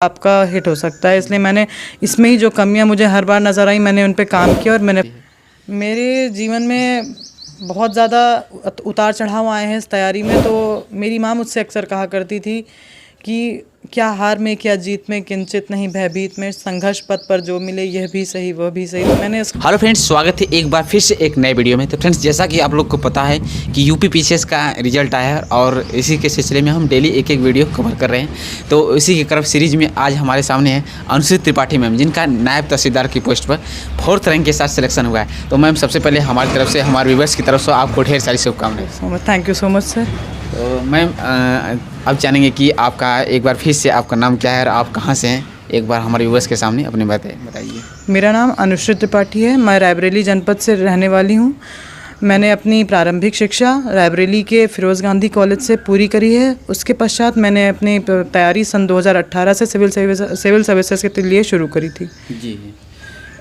आपका हिट हो सकता है। इसलिए मैंने इसमें ही जो कमियां मुझे हर बार नज़र आई मैंने उन पे काम किया और मैंने मेरे जीवन में बहुत ज़्यादा उतार चढ़ाव आए हैं इस तैयारी में। तो मेरी माँ मुझसे अक्सर कहा करती थी कि क्या हार में क्या जीत में किंचित नहीं भयभीत में, संघर्ष पथ पर जो मिले यह भी सही वह भी सही। तो मैंने हेलो फ्रेंड्स, स्वागत है एक बार फिर से एक नए वीडियो में। तो फ्रेंड्स, जैसा कि आप लोग को पता है कि यूपी पीसीएस का रिजल्ट आया है और इसी के सिलसिले में हम डेली एक एक वीडियो कवर कर रहे हैं। तो इसी के क्रम सीरीज में आज हमारे सामने है अनुश्री त्रिपाठी मैम, जिनका नायब तहसीलदार की पोस्ट पर 4th रैंक के साथ सिलेक्शन हुआ है। तो मैम, सबसे पहले हमारी तरफ से, हमारे व्यूअर्स की तरफ से आपको ढेर सारी शुभकामनाएं। Thank you so much sir. तो मैम, अब जानेंगे कि आपका एक बार फिर से आपका नाम क्या है और आप कहाँ से हैं, एक बार हमारे व्यूअर्स के सामने अपनी बातें बताइए। मेरा नाम अनुश्री त्रिपाठी है, मैं रायबरेली जनपद से रहने वाली हूँ। मैंने अपनी प्रारंभिक शिक्षा रायबरेली के फिरोज़ गांधी कॉलेज से पूरी करी है। उसके पश्चात मैंने अपनी तैयारी सन 2018 से सिविल सर्विसेज के लिए शुरू करी थी। जी,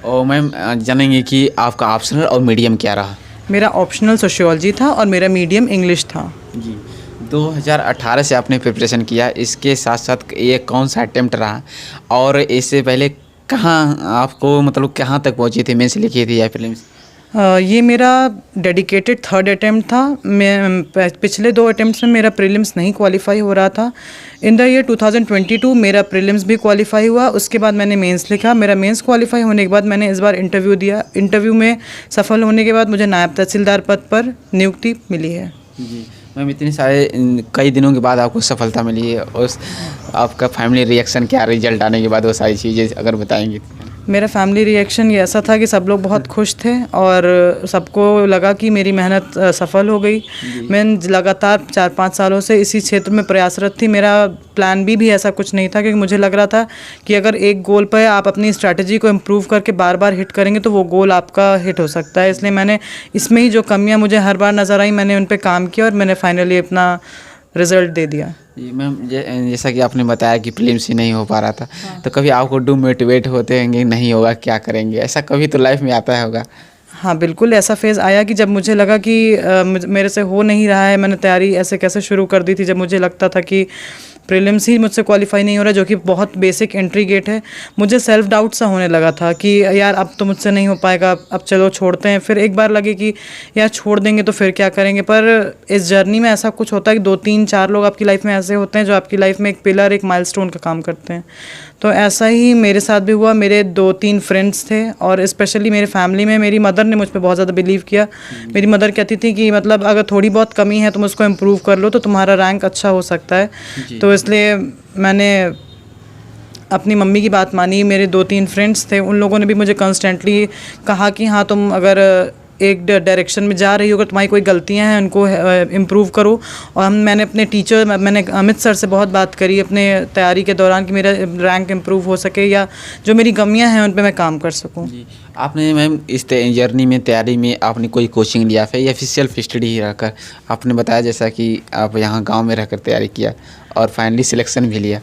और मैम जानेंगे कि आपका ऑप्शनल और मीडियम क्या रहा। मेरा ऑप्शनल सोशियोलॉजी था और मेरा मीडियम इंग्लिश था। जी, 2018 से आपने प्रिपरेशन किया, इसके साथ साथ ये कौन सा अटेम्प्ट रहा और इससे पहले कहाँ आपको मतलब कहाँ तक पहुँची थी, मेंस लिखी थी या प्रीलिम्स? ये मेरा डेडिकेटेड 3rd अटैम्प्ट था। मैं पिछले 2 अटैम्प्ट्स में मेरा प्रीलिम्स नहीं क्वालिफाई हो रहा था। इन द ईयर 2022 मेरा प्रीलिम्स भी क्वालिफाई हुआ। उसके बाद मैंने मेंस लिखा। मेरा मेंस क्वालिफाई होने के बाद मैंने इस बार इंटरव्यू दिया। इंटरव्यू में सफल होने के बाद मुझे नायब तहसीलदार पद पर नियुक्ति मिली है। जी मैम, इतने सारे कई दिनों के बाद आपको सफलता मिली है, उस आपका फैमिली रिएक्शन क्या रिजल्ट आने के बाद, वो सारी चीज़ें अगर बताएंगे। मेरा फैमिली रिएक्शन ये ऐसा था कि सब लोग बहुत खुश थे और सबको लगा कि मेरी मेहनत सफल हो गई। मैं लगातार 4-5 सालों से इसी क्षेत्र में प्रयासरत थी। मेरा प्लान भी ऐसा कुछ नहीं था, क्योंकि मुझे लग रहा था कि अगर एक गोल पर आप अपनी स्ट्रैटेजी को इम्प्रूव करके बार बार हिट करेंगे तो वो गोल आपका हिट हो सकता है। इसलिए मैंने इसमें ही जो कमियां मुझे हर बार नज़र आई मैंने उन पर काम किया और मैंने फाइनली अपना रिज़ल्ट दे दिया। जी मैम, जैसा कि आपने बताया कि प्रीलिम्स ही नहीं हो पा रहा था, तो कभी आपको डिमोटिवेट होते होंगे, नहीं होगा क्या करेंगे, ऐसा कभी तो लाइफ में आता होगा? हाँ बिल्कुल, ऐसा फेज़ आया कि जब मुझे लगा कि मेरे से हो नहीं रहा है। मैंने तैयारी ऐसे कैसे शुरू कर दी थी जब मुझे लगता था कि प्रीलिम्स ही मुझसे क्वालिफाई नहीं हो रहा, जो कि बहुत बेसिक एंट्री गेट है। मुझे सेल्फ डाउट सा होने लगा था कि यार अब तो मुझसे नहीं हो पाएगा, अब चलो छोड़ते हैं। फिर एक बार लगे कि यार छोड़ देंगे तो फिर क्या करेंगे। पर इस जर्नी में ऐसा कुछ होता है कि 2-3-4 लोग आपकी लाइफ में ऐसे होते हैं जो आपकी लाइफ में एक पिलर, एक माइलस्टोन का काम करते हैं। तो ऐसा ही मेरे साथ भी हुआ। मेरे 2-3 फ्रेंड्स थे और स्पेशली मेरे फैमिली में मेरी मदर ने मुझ पर बहुत ज़्यादा बिलीव किया। मेरी मदर कहती थी कि मतलब अगर थोड़ी बहुत कमी है तुम उसको इम्प्रूव कर लो तो तुम्हारा रैंक अच्छा हो सकता है। तो इसलिए मैंने अपनी मम्मी की बात मानी। मेरे 2-3 फ्रेंड्स थे, उन लोगों ने भी मुझे कॉन्स्टेंटली कहा कि हाँ तुम अगर एक डायरेक्शन में जा रही हो, अगर तुम्हारी कोई गलतियां हैं उनको इम्प्रूव करो। और मैंने अपने टीचर, मैंने अमित सर से बहुत बात करी अपने तैयारी के दौरान कि मेरा रैंक इम्प्रूव हो सके या जो मेरी कमियां हैं उन पे मैं काम कर सकूं। जी, आपने मैम इस जर्नी में, तैयारी में आपने कोई कोचिंग लिया फिर या फिर सेल्फ स्टडी ही रहकर? आपने बताया जैसा कि आप यहाँ गांव में रहकर तैयारी किया और फाइनली सिलेक्शन भी लिया।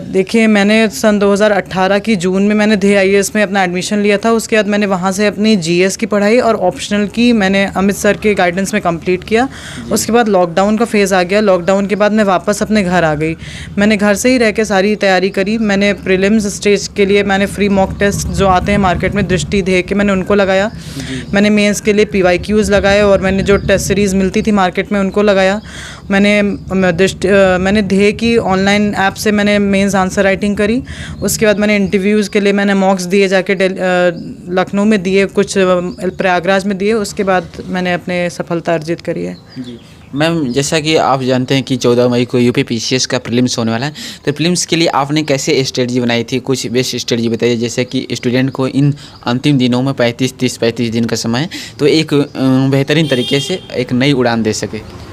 देखिए, मैंने सन 2018 की जून में मैंने IAS में अपना एडमिशन लिया था। उसके बाद मैंने वहाँ से अपनी GS की पढ़ाई और ऑप्शनल की मैंने अमित सर के गाइडेंस में कंप्लीट किया। उसके बाद लॉकडाउन का फेज़ आ गया। लॉकडाउन के बाद मैं वापस अपने घर आ गई। मैंने घर से ही रह के सारी तैयारी करी। मैंने प्रीलिम्स स्टेज के लिए मैंने फ्री मॉक टेस्ट जो आते हैं मार्केट में दृष्टि ध्येय के, मैंने उनको लगाया। मैंने मेंस के लिए PYQs लगाए और मैंने जो टेस्ट सीरीज़ मिलती थी मार्केट में उनको लगाया। मैंने ध्येय की ऑनलाइन ऐप से मैंने मेंस आंसर राइटिंग करी। उसके बाद मैंने इंटरव्यूज़ के लिए मैंने मॉक्स दिए, जाके लखनऊ में दिए, कुछ प्रयागराज में दिए। उसके बाद मैंने अपने सफलता अर्जित करी है। जी मैम, जैसा कि आप जानते हैं कि 14 मई को यूपी पीसीएस का प्रीलिम्स होने वाला है, तो प्रीलिम्स के लिए आपने कैसे स्ट्रेटजी बनाई थी? कुछ बेस्ट स्ट्रेटजी बताइए, जैसे कि स्टूडेंट को इन अंतिम दिनों में 35 दिन का समय है, तो एक बेहतरीन तरीके से एक नई उड़ान दे सके।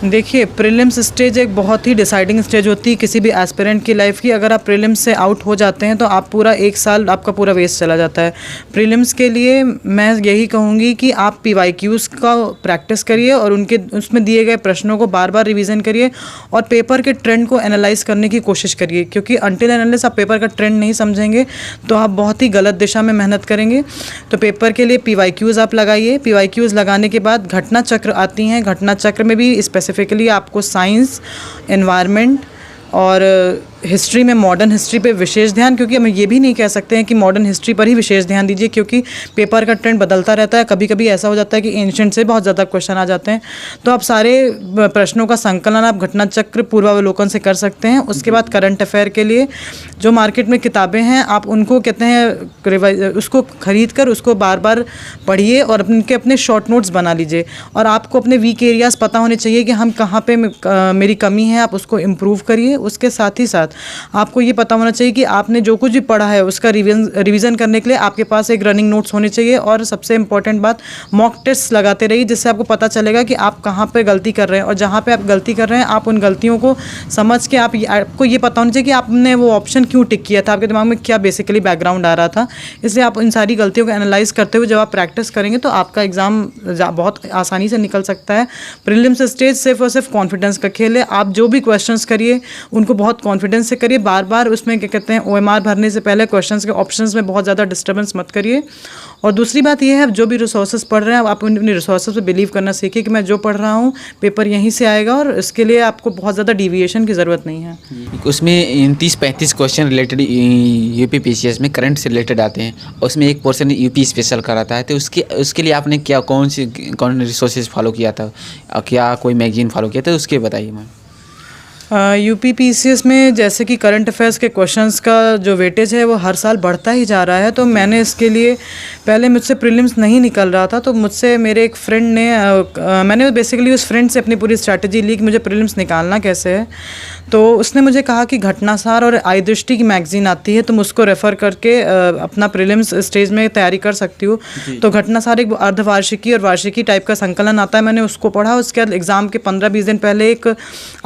देखिए, प्रीलिम्स स्टेज एक बहुत ही डिसाइडिंग स्टेज होती है किसी भी एस्पिरेंट की लाइफ की। अगर आप प्रीलिम्स से आउट हो जाते हैं तो आप पूरा 1 साल आपका पूरा वेस्ट चला जाता है। प्रीलिम्स के लिए मैं यही कहूँगी कि आप PYQs का प्रैक्टिस करिए और उसमें दिए गए प्रश्नों को बार बार रिवीजन करिए और पेपर के ट्रेंड को एनालाइज करने की कोशिश करिए, क्योंकि अनटिल एंड अनलेस आप पेपर का ट्रेंड नहीं समझेंगे तो आप बहुत ही गलत दिशा में मेहनत करेंगे। तो पेपर के लिए PYQs आप लगाइए। PYQs लगाने के बाद घटना चक्र आती हैं। घटना चक्र में भी स्पेसिफिकली आपको साइंस, एनवायरनमेंट और हिस्ट्री में मॉडर्न हिस्ट्री पे विशेष ध्यान, क्योंकि हम ये भी नहीं कह सकते हैं कि मॉडर्न हिस्ट्री पर ही विशेष ध्यान दीजिए, क्योंकि पेपर का ट्रेंड बदलता रहता है। कभी कभी ऐसा हो जाता है कि एंशिएंट से बहुत ज़्यादा क्वेश्चन आ जाते हैं। तो आप सारे प्रश्नों का संकलन आप घटना चक्र पूर्वावलोकन से कर सकते हैं। उसके बाद करंट अफेयर के लिए जो मार्केट में किताबें हैं, आप उनको कहते हैं उसको खरीद कर उसको बार बार पढ़िए और उनके अपने शॉर्ट नोट्स बना लीजिए। और आपको अपने वीक एरियाज़ पता होने चाहिए कि हम कहाँ पे मेरी कमी है, आप उसको इम्प्रूव करिए। उसके साथ ही साथ आपको ये पता होना चाहिए कि आपने जो कुछ भी पढ़ा है उसका रिवीजन करने के लिए आपके पास एक रनिंग नोट्स होने चाहिए। और सबसे इंपॉर्टेंट बात, मॉक टेस्ट लगाते रहिए, जिससे आपको पता चलेगा कि आप कहाँ पे गलती कर रहे हैं, और जहाँ पे आप गलती कर रहे हैं आप उन गलतियों को समझ के आपको ये पता होना चाहिए कि आपने वो ऑप्शन क्यों टिक किया था, आपके दिमाग में क्या बेसिकली बैकग्राउंड आ रहा था। इसलिए आप इन सारी गलतियों को एनालाइज करते हुए जब आप प्रैक्टिस करेंगे तो आपका एग्ज़ाम बहुत आसानी से निकल सकता है। प्रीलिम्स स्टेज सिर्फ और सिर्फ कॉन्फिडेंस का खेल है। आप जो भी क्वेश्चंस करिए उनको बहुत कॉन्फिडेंस से करिए। बार बार उसमें क्या कहते हैं, OMR भरने से पहले क्वेश्चंस के ऑप्शंस में बहुत ज़्यादा डिस्टर्बेंस मत करिए। और दूसरी बात यह है, जो भी रिसोर्सेज पढ़ रहे हैं आप अपनी रिसोर्सेज पे बिलीव करना सीखिए कि मैं जो पढ़ रहा हूँ पेपर यहीं से आएगा, और इसके लिए आपको बहुत ज़्यादा डिविएशन की ज़रूरत नहीं है। उसमें 30-35 क्वेश्चन रिलेटेड यूपी पीसीएस में करंट से रिलेटेड आते हैं, उसमें एक पोर्शन यूपी स्पेशल कराता है। तो उसके लिए आपने कौन रिसोर्सेज फॉलो किया था, क्या कोई मैगजीन फॉलो किया था, उसके बताइए मैम। यूपी पीसीएस में जैसे कि करंट अफेयर्स के क्वेश्चंस का जो वेटेज है वो हर साल बढ़ता ही जा रहा है। तो मैंने इसके लिए पहले मुझसे प्रीलिम्स नहीं निकल रहा था, तो मुझसे मेरे एक फ्रेंड ने मैंने बेसिकली उस फ्रेंड से अपनी पूरी स्ट्रैटेजी ली कि मुझे प्रीलिम्स निकालना कैसे है। तो उसने मुझे कहा कि घटनासार और आई दृष्टि की मैगजीन आती है, तुम उसको रेफ़र करके अपना प्रीलिम्स स्टेज में तैयारी कर सकती हो। तो घटनासार एक अर्धवार्षिकी और वार्षिकी टाइप का संकलन आता है, मैंने उसको पढ़ा। उसके बाद एग्ज़ाम के 15-20 दिन पहले एक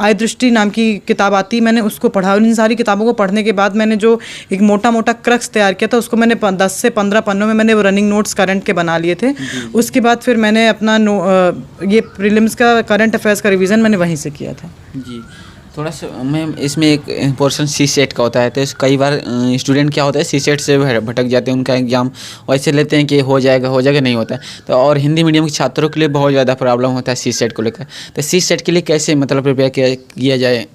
आई दृष्टि नाम की किताब आती है, मैंने उसको पढ़ा। इन सारी किताबों को पढ़ने के बाद मैंने जो एक मोटा मोटा क्रक्स तैयार किया था उसको मैंने 10 से 15 पन्नों में मैंने वो रनिंग नोट्स करंट के बना लिए थे। उसके बाद फिर मैंने अपना ये प्रीलिम्स का करंट अफेयर्स का रिवीजन मैंने वहीं से किया था। जी, थोड़ा सा मैम इसमें एक पोर्शन सी सेट का होता है। तो कई बार स्टूडेंट क्या होता है सी सेट से भटक जाते हैं, उनका एग्ज़ाम वैसे लेते हैं कि हो जाएगा नहीं होता है। तो और हिंदी मीडियम के छात्रों के लिए बहुत ज़्यादा प्रॉब्लम होता है सी सेट को लेकर। तो सी सेट के लिए कैसे मतलब प्रिपेयर किया जाए?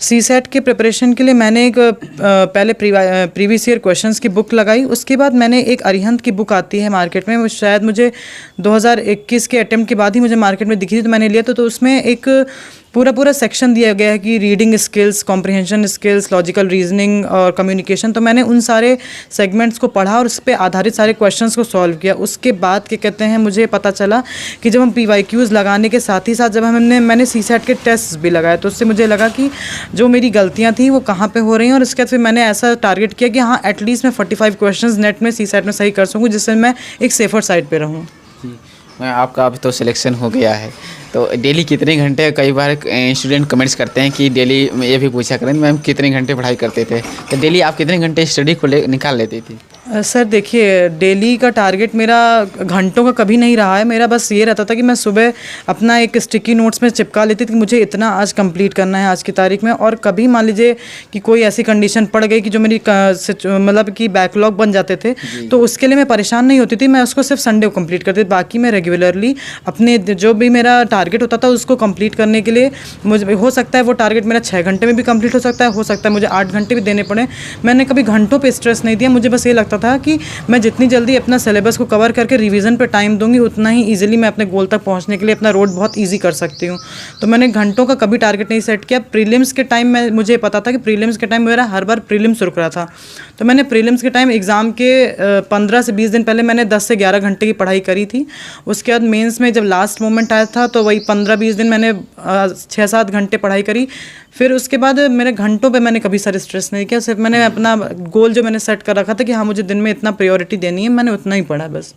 सी सेट के प्रिपरेशन के लिए मैंने एक पहले प्रीवियस ईयर क्वेश्चंस की बुक लगाई। उसके बाद मैंने एक अरिहंत की बुक आती है मार्केट में, वो शायद मुझे 2021 के अटेम्प्ट के बाद ही मुझे मार्केट में दिखी थी, तो मैंने लिया। तो उसमें एक पूरा सेक्शन दिया गया है कि reading skills, comprehension skills, logical reasoning और कम्युनिकेशन। तो मैंने उन सारे सेगमेंट्स को पढ़ा और उस पर आधारित सारे क्वेश्चंस को सॉल्व किया। उसके बाद क्या कहते हैं, मुझे पता चला कि जब हम PYQs लगाने के साथ ही साथ जब मैंने CSAT के टेस्ट भी लगाए, तो उससे मुझे लगा कि जो मेरी गलतियाँ थी वो कहाँ पर हो रही हैं। और इसके बाद फिर मैंने ऐसा टारगेट किया कि हाँ एटलीस्ट मैं 45 क्वेश्चन नेट में CSAT में सही कर सकूँ, जिससे मैं एक सेफर साइड पर रहूँ। मैं आपका अब तो सिलेक्शन हो गया है, तो डेली कितने घंटे, कई बार स्टूडेंट कमेंट्स करते हैं कि डेली ये भी पूछा करें मैम कितने घंटे पढ़ाई करते थे, तो डेली आप कितने घंटे स्टडी को निकाल लेती थी? सर देखिए, डेली का टारगेट मेरा घंटों का कभी नहीं रहा है। मेरा बस ये रहता था कि मैं सुबह अपना एक स्टिकी नोट्स में चिपका लेती थी कि मुझे इतना आज कंप्लीट करना है आज की तारीख में। और कभी मान लीजिए कि कोई ऐसी कंडीशन पड़ गई कि जो मेरी मतलब कि बैकलॉग बन जाते थे, तो उसके लिए मैं परेशान नहीं होती थी, मैं उसको सिर्फ संडे को कंप्लीट करती थी। बाकी मैं रेगुलरली अपने जो भी मेरा टारगेट होता था उसको कंप्लीट करने के लिए मुझे हो सकता है वो टारगेट मेरा 6 घंटे में भी कंप्लीट हो सकता है मुझे 8 घंटे भी देने पड़े। मैंने कभी घंटों पे स्ट्रेस नहीं दिया, मुझे बस ये लगता था कि मैं जितनी जल्दी अपना सिलेबस को कवर करके रिवीजन पे टाइम दूंगी उतना ही इजीली मैं अपने गोल तक पहुंचने के लिए अपना रोड बहुत इजी कर सकती हूं। तो मैंने घंटों का कभी टारगेट नहीं सेट किया। प्रीलिम्स के टाइम में मुझे पता था कि प्रीलिम्स के टाइम मेरा हर बार प्रीलिम्स रुक रहा था, तो मैंने प्रीलिम्स के टाइम एग्ज़ाम के 15 से 20 दिन पहले मैंने 10 से 11 घंटे की पढ़ाई करी थी। उसके बाद मेंस में जब लास्ट मोमेंट आया था तो वही 15-20 दिन मैंने 6-7 घंटे पढ़ाई करी। फिर उसके बाद मेरे घंटों पे मैंने कभी सर स्ट्रेस नहीं किया, सिर्फ मैंने अपना गोल जो मैंने सेट कर रखा था कि हाँ मुझे दिन में इतना प्रायोरिटी देनी है, मैंने उतना ही पढ़ा बस।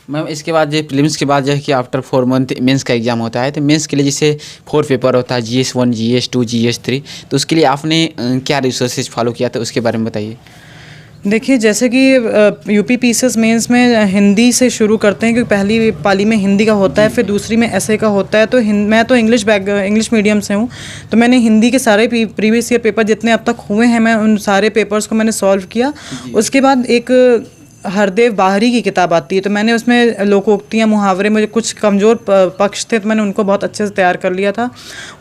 मैम इसके बाद जो प्रीलिम्स के बाद जो है कि आफ्टर 4 मंथ मेंस का एग्ज़ाम होता है, तो मेंस के लिए जैसे 4 पेपर होता है, GS1, GS2, GS3, तो उसके लिए आपने क्या रिसोर्सेज फॉलो किया था उसके बारे में बताइए। देखिए, जैसे कि यूपी पीसीएस मेंस में हिंदी से शुरू करते हैं, क्योंकि पहली पाली में हिंदी का होता है, फिर दूसरी में एसए का होता है। तो मैं तो इंग्लिश मीडियम से हूँ, तो मैंने हिंदी के सारे प्रीवियस ईयर पेपर जितने अब तक हुए हैं मैं उन सारे पेपर्स को मैंने सॉल्व किया। उसके बाद एक हरदेव बाहरी की किताब आती है, तो मैंने उसमें लोकोक्तियाँ, मुहावरे, मुझे कुछ कमज़ोर पक्ष थे तो मैंने उनको बहुत अच्छे से तैयार कर लिया था।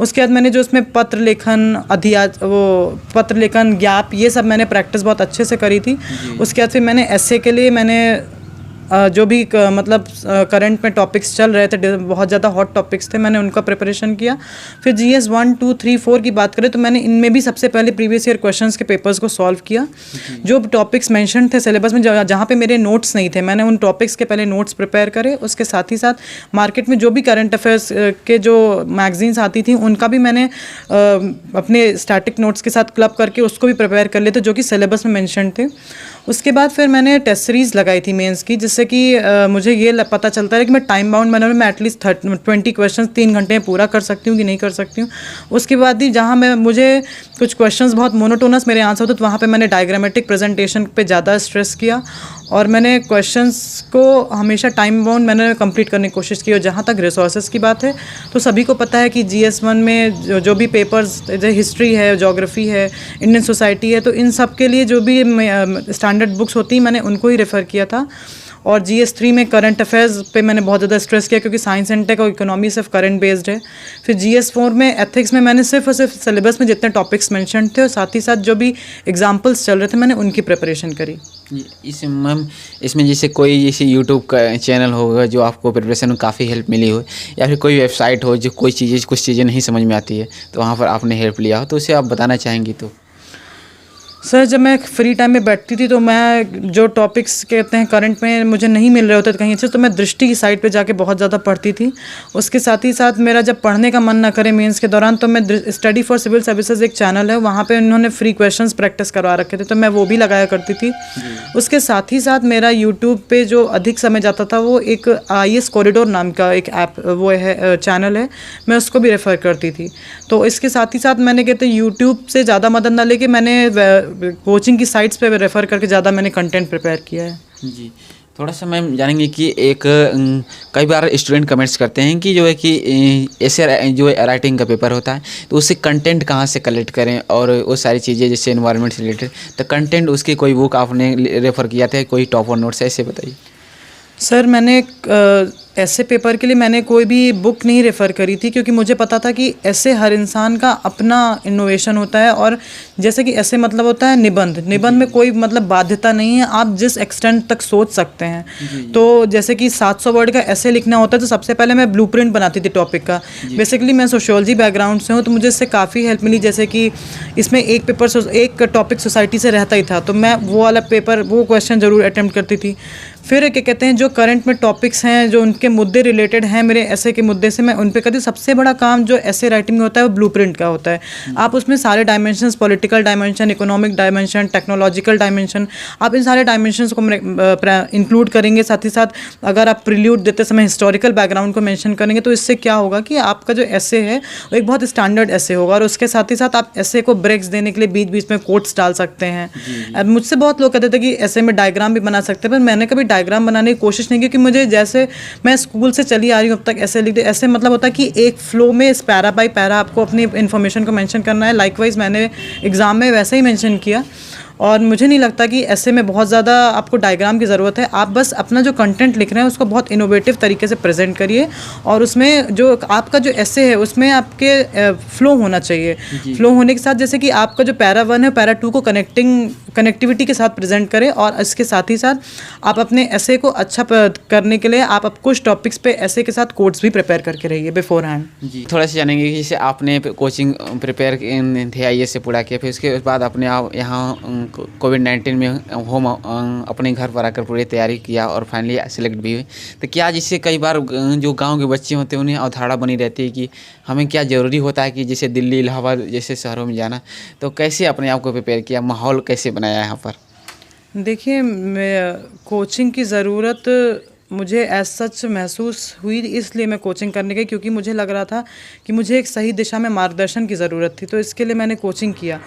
उसके बाद मैंने जो उसमें पत्र लेखन, पत्र लेखन, ज्ञाप, ये सब मैंने प्रैक्टिस बहुत अच्छे से करी थी। उसके बाद फिर मैंने एस्से के लिए मैंने जो भी मतलब करंट में टॉपिक्स चल रहे थे, बहुत ज़्यादा हॉट टॉपिक्स थे, मैंने उनका प्रिपरेशन किया। फिर GS 1, 2, 3, 4 की बात करें तो मैंने इनमें भी सबसे पहले प्रीवियस ईयर क्वेश्चंस के पेपर्स को सॉल्व किया। जो टॉपिक्स मेंशन थे सिलेबस में, जहाँ पे मेरे नोट्स नहीं थे, मैंने उन टॉपिक्स के पहले नोट्स प्रिपेयर करे। उसके साथ ही साथ मार्केट में जो भी करंट अफेयर्स के जो मैगजीन्स आती थी उनका भी मैंने अपने स्टैटिक नोट्स के साथ क्लब करके उसको भी प्रिपेयर कर लिए थे, जो कि सिलेबस में मेंशन थे। उसके बाद फिर मैंने टेस्ट सीरीज़ लगाई थी मेंस की, जिससे कि मुझे ये पता चलता है कि मैं टाइम बाउंड मैनर में एटलीस्ट 20 क्वेश्चंस 3 घंटे में पूरा कर सकती हूँ कि नहीं कर सकती हूँ। उसके बाद ही जहाँ मुझे कुछ क्वेश्चंस बहुत मोनोटोनस मेरे आंसर होते, तो वहाँ पे मैंने डायग्रामेटिक प्रेजेंटेशन पे ज़्यादा स्ट्रेस किया और मैंने क्वेश्चंस को हमेशा टाइम बाउंड मैंने कंप्लीट करने की कोशिश की। और जहाँ तक रिसोर्सेज की बात है तो सभी को पता है कि GS 1 में जो भी पेपर्स, जैसे हिस्ट्री है, ज्योग्राफी है, इंडियन सोसाइटी है, तो इन सब के लिए जो भी स्टैंडर्ड बुक्स होती हैं मैंने उनको ही रेफ़र किया था। और GS 3 में करंट अफेयर्स पे मैंने बहुत ज़्यादा स्ट्रेस किया, क्योंकि साइंस एंड टेक और इकोनॉमी सिर्फ करंट बेस्ड है। फिर GS 4 में एथिक्स में मैंने सिर्फ और सिर्फ सिलेबस में जितने टॉपिक्स मेंशन थे और साथ ही साथ जो भी एग्जांपल्स चल रहे थे मैंने उनकी प्रिपरेशन करी। मैम इसमें जैसे कोई जैसे यूट्यूब का चैनल होगा जो आपको प्रिपरेशन में काफ़ी हेल्प मिली हो, या फिर कोई वेबसाइट हो जो कुछ चीज़ें नहीं समझ में आती है तो वहाँ पर आपने हेल्प लिया हो, तो उसे आप बताना चाहेंगी? तो सर, जब मैं फ्री टाइम में बैठती थी तो मैं जो टॉपिक्स कहते हैं करंट में मुझे नहीं मिल रहे होते कहीं अच्छे, तो मैं दृष्टि की साइट पे जाके बहुत ज़्यादा पढ़ती थी। उसके साथ ही साथ मेरा जब पढ़ने का मन ना करे मेंस के दौरान, तो मैं स्टडी फॉर सिविल सर्विसेज एक चैनल है, वहाँ पे उन्होंने फ्री क्वेश्चंस प्रैक्टिस करवा रखे थे, तो मैं वो भी लगाया करती थी। उसके साथ ही साथ मेरा यूट्यूब पे जो अधिक समय जाता था वो एक IAS कॉरिडोर नाम का एक ऐप वो है, चैनल है, मैं उसको भी रेफ़र करती थी। तो इसके साथ ही साथ मैंने कहते यूट्यूब से ज़्यादा मदद ना लेके मैंने कोचिंग की साइट्स पे रेफ़र करके ज़्यादा मैंने कंटेंट प्रिपेयर किया है। जी, थोड़ा सा मैम जानेंगे कि एक कई बार स्टूडेंट कमेंट्स करते हैं कि जो है कि ऐसे जो राइटिंग का पेपर होता है तो उससे कंटेंट कहाँ से कलेक्ट करें, और वो सारी चीज़ें जैसे एनवायरनमेंट से रिलेटेड, तो कंटेंट उसकी कोई बुक आपने रेफ़र किया था, कोई टॉप 1 नोट्स ऐसे बताइए। सर, मैंने ऐसे पेपर के लिए मैंने कोई भी बुक नहीं रेफ़र करी थी, क्योंकि मुझे पता था कि ऐसे हर इंसान का अपना इनोवेशन होता है। और जैसे कि ऐसे मतलब होता है निबंध में कोई मतलब बाध्यता नहीं है, आप जिस एक्सटेंट तक सोच सकते हैं। तो जैसे कि 700 वर्ड का ऐसे लिखना होता है तो सबसे पहले मैं ब्लूप्रिंट बनाती थी टॉपिक का। बेसिकली मैं सोशियोलॉजी बैकग्राउंड से हूँ, तो मुझे इससे काफ़ी हेल्प मिली। जैसे कि इसमें एक टॉपिक सोसाइटी से रहता ही था, तो मैं वो वाला पेपर, वो क्वेश्चन ज़रूर अटैम्प्ट करती थी। फिर क्या कहते हैं, जो करंट में टॉपिक्स हैं, जो उनके मुद्दे रिलेटेड हैं मेरे ऐसे के मुद्दे से, मैं उन पे करती। सबसे बड़ा काम जो ऐसे राइटिंग में होता है वो ब्लूप्रिंट का होता है। आप उसमें सारे dimensions, political dimension, economic dimension, technological dimension, आप इन सारे डायमेंशंस को इंक्लूड करेंगे। साथ ही साथ अगर आप प्रिल्यूड देते समय हिस्टोरिकल बैकग्राउंड को मेंशन करेंगे, तो इससे क्या होगा कि आपका जो ऐसे है वो एक बहुत स्टैंडर्ड ऐसे होगा। और उसके साथ ही साथ आप ऐसे को ब्रेक्स देने के लिए बीच बीच में कोट्स डाल सकते हैं। अब मुझसे बहुत लोग कहते थे कि ऐसे में डायग्राम भी बना सकते हैं, पर मैंने कभी डायग्राम बनाने की कोशिश नहीं की, क्योंकि मुझे जैसे मैं स्कूल से चली आ रही हूँ अब तक ऐसे लिख दे, ऐसे मतलब होता है कि एक फ्लो में इस पैरा बाई पैरा आपको अपनी इन्फॉर्मेशन को मेंशन करना है। लाइकवाइज मैंने एग्ज़ाम में वैसे ही मेंशन किया, और मुझे नहीं लगता कि ऐसे में बहुत ज़्यादा आपको डायग्राम की ज़रूरत है। आप बस अपना जो कंटेंट लिख रहे हैं उसको बहुत इनोवेटिव तरीके से प्रेजेंट करिए, और उसमें जो आपका जो ऐसे है उसमें आपके फ्लो होना चाहिए। फ्लो होने के साथ जैसे कि आपका जो पैरा 1 है, पैरा 2 को कनेक्टिविटी के साथ प्रेजेंट करें, और इसके साथ ही साथ आप अपने ऐसे को अच्छा करने के लिए आप कुछ टॉपिक्स पे ऐसे के साथ कोड्स भी प्रिपेयर करके रहिए बिफोर हैंड। जी, थोड़ा सा जानेंगे कि जैसे आपने कोचिंग प्रिपेयर थे IAS से पूरा किया, फिर उसके बाद अपने आप यहाँ कोविड-19 में होम अपने घर पर आकर पूरी तैयारी किया और फाइनली सेलेक्ट भी हुए। तो क्या जिससे कई बार जो गांव के बच्चे होते हैं उन्हें अवधारणा बनी रहती है कि हमें क्या ज़रूरी होता है कि जैसे दिल्ली, इलाहाबाद जैसे शहरों में जाना, तो कैसे अपने आप को प्रिपेयर किया, माहौल कैसे बनाया यहाँ पर? देखिए, कोचिंग की ज़रूरत मुझे एज सच महसूस हुई, इसलिए मैं कोचिंग करने गई, क्योंकि मुझे लग रहा था कि मुझे एक सही दिशा में मार्गदर्शन की ज़रूरत थी, तो इसके लिए मैंने कोचिंग किया।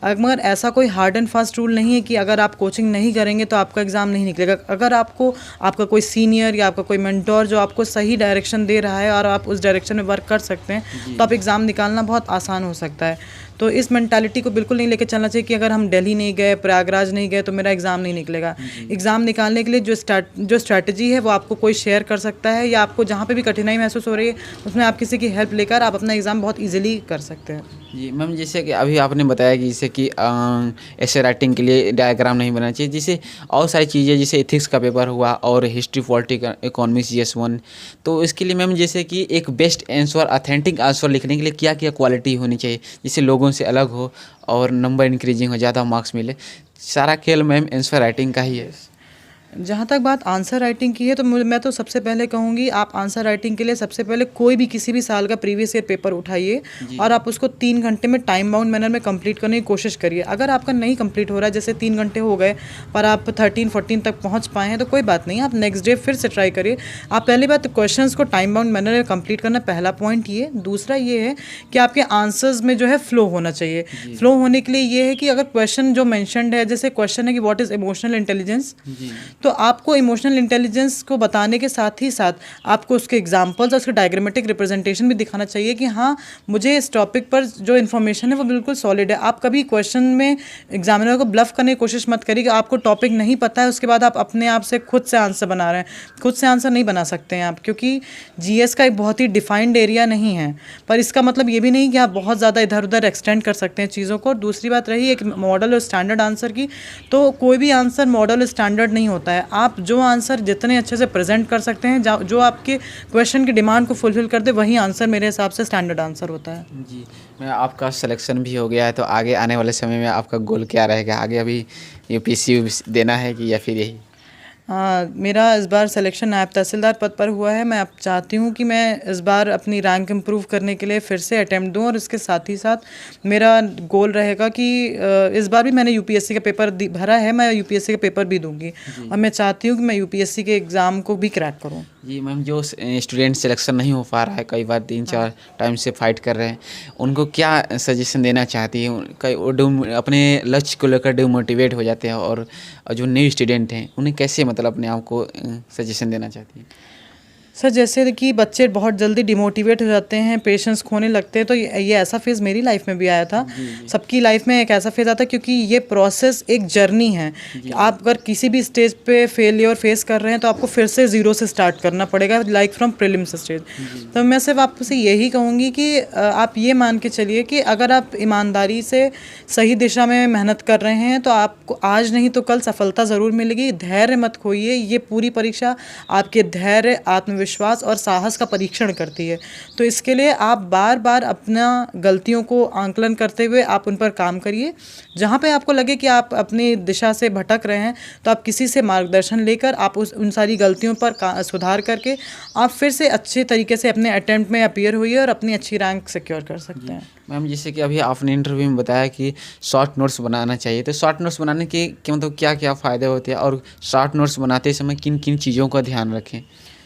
मगर ऐसा कोई हार्ड एंड फास्ट रूल नहीं है कि अगर आप कोचिंग नहीं करेंगे तो आपका एग्ज़ाम नहीं निकलेगा। अगर आपका कोई सीनियर या आपका कोई मेंटोर जो आपको सही डायरेक्शन दे रहा है और आप उस डायरेक्शन में वर्क कर सकते हैं, तो आप एग्ज़ाम निकालना बहुत आसान हो सकता है। तो इस मेंटालिटी को बिल्कुल नहीं लेके चलना चाहिए कि अगर हम दिल्ली नहीं गए, प्रयागराज नहीं गए तो मेरा एग्ज़ाम नहीं निकलेगा। एग्ज़ाम निकालने के लिए जो स्ट्रैटेजी है वो आपको कोई शेयर कर सकता है, या आपको जहाँ पे भी कठिनाई महसूस हो रही है उसमें आप किसी की हेल्प लेकर आप अपना एग्ज़ाम बहुत ईजिली कर सकते हैं। जी मैम, जैसे कि अभी आपने बताया कि जैसे कि ऐसे राइटिंग के लिए डायग्राम नहीं बनाना चाहिए, जैसे और सारी चीज़ें जैसे एथिक्स का पेपर हुआ और हिस्ट्री, पॉलिटिकल, इकोनॉमिक्स, GS1, तो इसके लिए मैम जैसे कि एक बेस्ट आंसर, ऑथेंटिक आंसर लिखने के लिए क्या क्या क्वालिटी होनी चाहिए जिससे लोगों से अलग हो और नंबर इंक्रीजिंग हो, ज़्यादा मार्क्स मिले? सारा खेल मैम आंसर राइटिंग का ही है। जहाँ तक बात आंसर राइटिंग की है तो मैं तो सबसे पहले कहूँगी आप आंसर राइटिंग के लिए सबसे पहले कोई भी किसी भी साल का प्रीवियस ईयर पेपर उठाइए और आप उसको 3 घंटे में टाइम बाउंड मैनर में कंप्लीट करने की कोशिश करिए। अगर आपका नहीं कंप्लीट हो रहा है, जैसे 3 घंटे हो गए पर आप 13-14 तक पहुँच पाए हैं तो कोई बात नहीं, आप नेक्स्ट डे फिर से ट्राई करिए। आप पहली बात क्वेश्चन को टाइम बाउंड मैनर में कंप्लीट करना, पहला पॉइंट ये। दूसरा ये है कि आपके आंसर्स में जो है फ्लो होना चाहिए। फ्लो होने के लिए ये है कि अगर क्वेश्चन जो मैंशनड है, जैसे क्वेश्चन है कि व्हाट इज़ इमोशनल इंटेलिजेंस, तो आपको इमोशनल इंटेलिजेंस को बताने के साथ ही साथ आपको उसके एग्जांपल्स और उसके डायग्रामेटिक रिप्रेजेंटेशन भी दिखाना चाहिए कि हाँ मुझे इस टॉपिक पर जो इन्फॉर्मेशन है वो बिल्कुल सॉलिड है। आप कभी क्वेश्चन में एग्जामिनर को ब्लफ करने की कोशिश मत करिए कि आपको टॉपिक नहीं पता है उसके बाद आप अपने आप से खुद से आंसर बना रहे हैं। खुद से आंसर नहीं बना सकते हैं आप, क्योंकि GS का एक बहुत ही डिफाइंड एरिया नहीं है। पर इसका मतलब ये भी नहीं कि आप बहुत ज़्यादा इधर उधर एक्सटेंड कर सकते हैं चीज़ों को। दूसरी बात रही एक मॉडल और स्टैंडर्ड आंसर की, तो कोई भी आंसर मॉडल और स्टैंडर्ड नहीं होता है। आप जो आंसर जितने अच्छे से प्रेजेंट कर सकते हैं, जो आपके क्वेश्चन की डिमांड को फुलफिल कर दे, वही आंसर मेरे हिसाब से स्टैंडर्ड आंसर होता है। जी मैं, आपका सिलेक्शन भी हो गया है तो आगे आने वाले समय में आपका गोल क्या रहेगा? आगे अभी UPSC देना है कि या फिर यही? मेरा इस बार सिलेक्शन नायब तहसीलदार पद पर हुआ है। मैं अब चाहती हूँ कि मैं इस बार अपनी रैंक इम्प्रूव करने के लिए फिर से अटैम्प्ट दूँ, और इसके साथ ही साथ मेरा गोल रहेगा कि इस बार भी मैंने UPSC का पेपर भरा है, मैं UPSC का पेपर भी दूंगी और मैं चाहती हूँ कि मैं UPSC के एग्ज़ाम को भी क्रैक करूँ। जी मैम, जो स्टूडेंट सिलेक्शन नहीं हो पा रहा है, कई बार 3-4 टाइम से फाइट कर रहे हैं, उनको क्या सजेशन देना चाहती है? कई वो अपने लक्ष्य को लेकर डिमोटिवेट हो जाते हैं, और जो न्यू स्टूडेंट हैं उन्हें कैसे मतलब अपने आप को सजेशन देना चाहती हैं? सर, जैसे कि बच्चे बहुत जल्दी डिमोटिवेट हो जाते हैं, पेशेंस खोने लगते हैं, तो ये ऐसा फेज़ मेरी लाइफ में भी आया था। सबकी लाइफ में एक ऐसा फेज़ आता है, क्योंकि ये प्रोसेस एक जर्नी है। आप अगर किसी भी स्टेज पे फेलियर फेस कर रहे हैं तो आपको फिर से ज़ीरो से स्टार्ट करना पड़ेगा, लाइक फ्रॉम प्रीलिम्स स्टेज। तो मैं सिर्फ आपसे यही कहूँगी कि आप ये मान के चलिए कि अगर आप ईमानदारी से सही दिशा में मेहनत कर रहे हैं तो आपको आज नहीं तो कल सफलता ज़रूर मिलेगी। धैर्य मत खोइए, ये पूरी परीक्षा आपके धैर्य, आत्मविश्वास और साहस का परीक्षण करती है। तो इसके लिए आप बार बार अपना गलतियों को आंकलन करते हुए आप उन पर काम करिए। जहाँ पे आपको लगे कि आप अपनी दिशा से भटक रहे हैं तो आप किसी से मार्गदर्शन लेकर आप उन सारी गलतियों पर सुधार करके आप फिर से अच्छे तरीके से अपने अटेम्प्ट में अपीयर हुई और अपनी अच्छी रैंक सिक्योर कर सकते हैं। मैम, जैसे कि अभी आपने इंटरव्यू में बताया कि शॉर्ट नोट्स बनाना चाहिए, तो शॉर्ट नोट्स बनाने के मतलब क्या क्या फ़ायदे होते हैं, और शॉर्ट नोट्स बनाते समय किन किन चीज़ों का ध्यान रखें?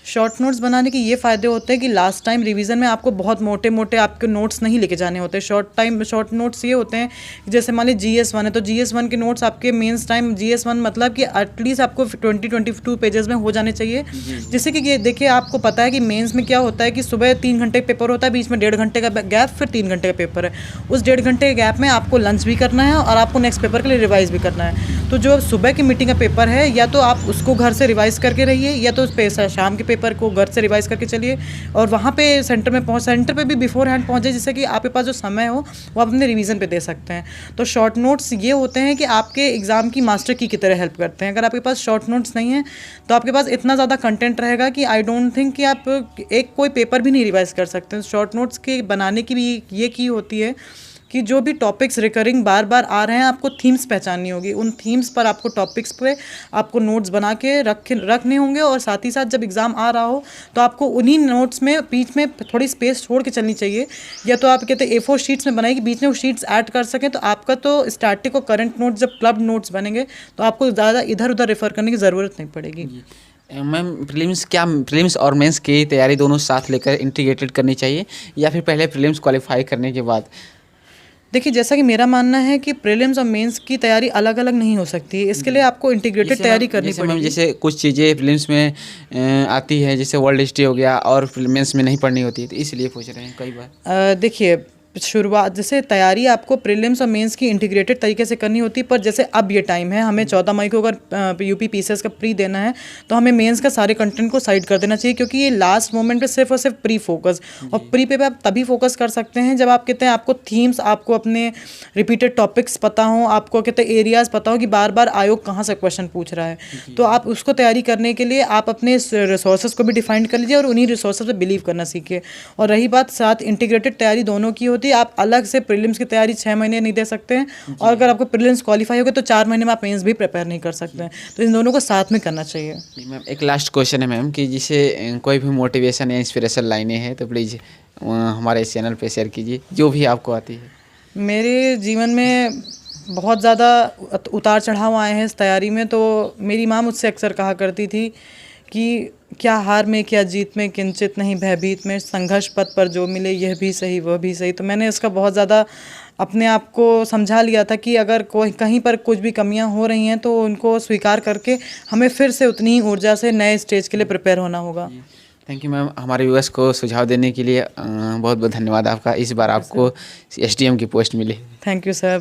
शॉर्ट नोट्स बनाने के ये फ़ायदे होते हैं कि लास्ट टाइम रिवीजन में आपको बहुत मोटे मोटे आपके नोट्स नहीं लेके जाने होते। शॉर्ट नोट्स ये होते हैं जैसे मान लीजिए GS1 है तो GS1 के नोट्स आपके मेंस टाइम GS1 मतलब कि एटलीस्ट आपको 20-22 पेजेस में हो जाने चाहिए। जैसे कि ये देखिए, आपको पता है कि मेंस में क्या होता है कि सुबह 3 घंटे का पेपर होता है, बीच में 1.5 घंटे का गैप, फिर 3 घंटे का पेपर है। उस 1.5 घंटे के गैप में आपको लंच भी करना है और आपको नेक्स्ट पेपर के लिए रिवाइज़ भी करना है। तो जो सुबह की मीटिंग का पेपर है, या तो आप उसको घर से रिवाइज़ करके रहिए, या तो शाम के पेपर को घर से रिवाइज़ करके चलिए, और वहाँ पे सेंटर पे भी बिफोर हैंड पहुँचे, जिससे कि आपके पास जो समय हो वो आप अपने रिवीजन पे दे सकते हैं। तो शॉर्ट नोट्स ये होते हैं कि आपके एग्ज़ाम की मास्टर की तरह हेल्प करते हैं। अगर आपके पास शॉर्ट नोट्स नहीं है तो आपके पास इतना ज़्यादा कंटेंट रहेगा कि आई डोंट थिंक कि आप एक कोई पेपर भी नहीं रिवाइज़ कर सकते हैं। शॉर्ट नोट्स के बनाने की भी ये की होती है कि जो भी टॉपिक्स रिकरिंग बार बार आ रहे हैं, आपको थीम्स पहचाननी होगी। उन थीम्स पर आपको टॉपिक्स पे आपको नोट्स बना के रखने होंगे, और साथ ही साथ जब एग्ज़ाम आ रहा हो तो आपको उन्हीं नोट्स में बीच में थोड़ी स्पेस छोड़ के चलनी चाहिए। या तो आप कहते हैं A4 शीट्स में बनाइए कि बीच में वो शीट्स ऐड कर सकें, तो आपका तो स्टैटिक और करंट नोट्स जब क्लब नोट्स बनेंगे तो आपको ज़्यादा इधर उधर रेफ़र करने की ज़रूरत नहीं पड़ेगी। मैम, प्रीलिम्स और मेंस की तैयारी दोनों साथ लेकर इंटीग्रेटेड करनी चाहिए, या फिर पहले प्रीलिम्स क्वालिफाई करने के बाद? देखिए, जैसा कि मेरा मानना है कि प्रीलिम्स और मेंस की तैयारी अलग अलग नहीं हो सकती है। इसके लिए आपको इंटीग्रेटेड तैयारी करनी पड़ेगी। जैसे कुछ चीज़ें प्रीलिम्स में आती है, जैसे वर्ल्ड हिस्ट्री हो गया, और मेंस में नहीं पढ़नी होती है, तो इसलिए पूछ रहे हैं कई बार। देखिए, शुरुआत जैसे तैयारी आपको प्रीलिम्स और मेंस की इंटीग्रेटेड तरीके से करनी होती है, पर जैसे अब ये टाइम है, हमें 14 मई को अगर यूपी पीसीएस का प्री देना है तो हमें मेंस का सारे कंटेंट को साइड कर देना चाहिए, क्योंकि ये लास्ट मोमेंट पे सिर्फ और सिर्फ प्री फोकस, और प्री पे आप तभी फोकस कर सकते हैं जब आप कहते हैं आपको थीम्स, आपको अपने रिपीटेड टॉपिक्स पता हो, आपको कहते हैं एरियाज पता हो कि बार बार आयोग कहाँ से क्वेश्चन पूछ रहा है। तो आप उसको तैयारी करने के लिए आप अपने रिसोर्सेज को भी डिफाइन कर लीजिए और उन्हीं रिसोर्सेज पे बिलीव करना सीखिए। और रही बात साथ इंटीग्रेटेड तैयारी दोनों की होती है, आप अलग से प्रीलिम्स की तैयारी 6 महीने नहीं दे सकते हैं, और अगर आपको प्रीलिम्स क्वालिफाई हो गए तो 4 महीने में आप मेंस भी प्रिपेयर नहीं कर सकते हैं। तो इन दोनों को साथ में करना चाहिए। मैम एक लास्ट क्वेश्चन है मैम, कि जिसे कोई भी मोटिवेशन या इंस्पिरेशन लाइनें हैं तो प्लीज़ हमारे इस चैनल पे शेयर कीजिए, जो भी आपको आती है। मेरे जीवन में बहुत ज़्यादा उतार चढ़ाव आए हैं इस तैयारी में। तो मेरी माँ मुझसे अक्सर कहा करती थी कि क्या हार में क्या जीत में, किंचित नहीं भयभीत में, संघर्ष पथ पर जो मिले यह भी सही वह भी सही। तो मैंने इसका बहुत ज़्यादा अपने आप को समझा लिया था कि अगर कोई कहीं पर कुछ भी कमियां हो रही हैं तो उनको स्वीकार करके हमें फिर से उतनी ही ऊर्जा से नए स्टेज के लिए प्रिपेयर होना होगा। थैंक यू मैम, हमारे व्यूअर्स को सुझाव देने के लिए बहुत बहुत धन्यवाद आपका। इस बार आपको एसडीएम की पोस्ट मिली। थैंक यू सर,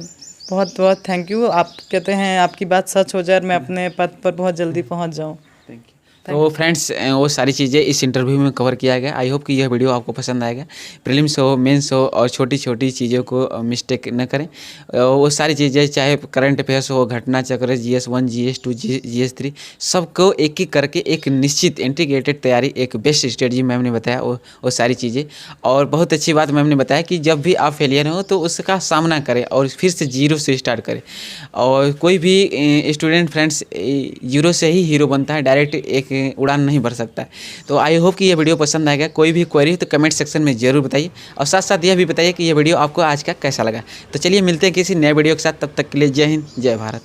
बहुत बहुत थैंक यू। आप कहते हैं आपकी बात सच हो जाए और मैं अपने पद पर बहुत जल्दी पहुंच जाऊं। Thank you. तो फ्रेंड्स वो सारी चीज़ें इस इंटरव्यू में कवर किया गया। आई होप कि यह वीडियो आपको पसंद आएगा। प्रीलिम्स हो, मेंस हो, और छोटी छोटी चीज़ों को मिस्टेक न करें। वो सारी चीज़ें चाहे करंट अफेयर्स हो, घटना चक्र, GS1, GS2, GS3, सबको एक एक करके एक निश्चित इंटीग्रेटेड तैयारी, एक बेस्ट स्ट्रेटजी मैम ने बताया वो सारी चीज़ें। और बहुत अच्छी बात मैम ने बताया कि जब भी आप फेलियर हो तो उसका सामना करें और फिर से जीरो से स्टार्ट करें। और कोई भी स्टूडेंट फ्रेंड्स जीरो से ही हीरो बनता है, डायरेक्ट एक उड़ान नहीं भर सकता है। तो आई होप कि ये वीडियो पसंद आएगा। कोई भी क्वेरी हो तो कमेंट सेक्शन में ज़रूर बताइए, और साथ साथ यह भी बताइए कि ये वीडियो आपको आज का कैसा लगा। तो चलिए मिलते हैं किसी नए वीडियो के साथ, तब तक के लिए जय हिंद, जय भारत।